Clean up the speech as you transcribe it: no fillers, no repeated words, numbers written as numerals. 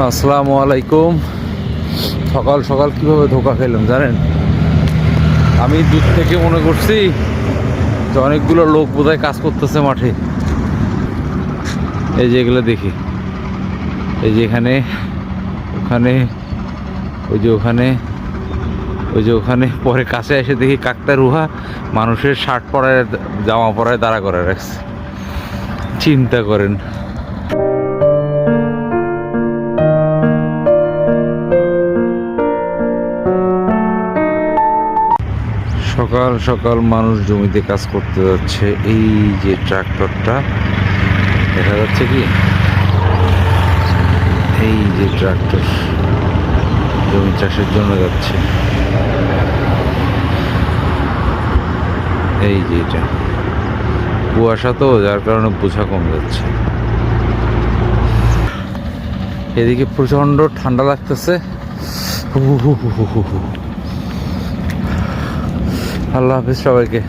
আসসালামু আলাইকুম। সকাল সকাল কিভাবে ধোকা খেলাম জানেন? আমি দূর থেকে মনে করছি যে অনেকগুলো লোক বোধহয় কাজ করতেছে মাঠে। এই যে এগুলো দেখি, এই যে এখানে, ওখানে, ওই যে ওখানে, ওই যে ওখানে। পরে কাছে এসে দেখি কাকতারুহা মানুষের শার্ট পরায়, জামা পরায় দাঁড়া করে রাখছে। চিন্তা করেন। সকাল সকাল মানুষ জমিতে কাজ করতে যাচ্ছে। এই যে ট্রাক্টরটা দেখা যাচ্ছে কি, এই যে ট্রাক্টর জমি চাষের জন্য যাচ্ছে। এই যে এটা কুয়াশা, তো যার কারণে বোঝা কম যাচ্ছে। এদিকে প্রচন্ড ঠান্ডা লাগতেছে। আল্লাহ হাফিজ সবাইকে।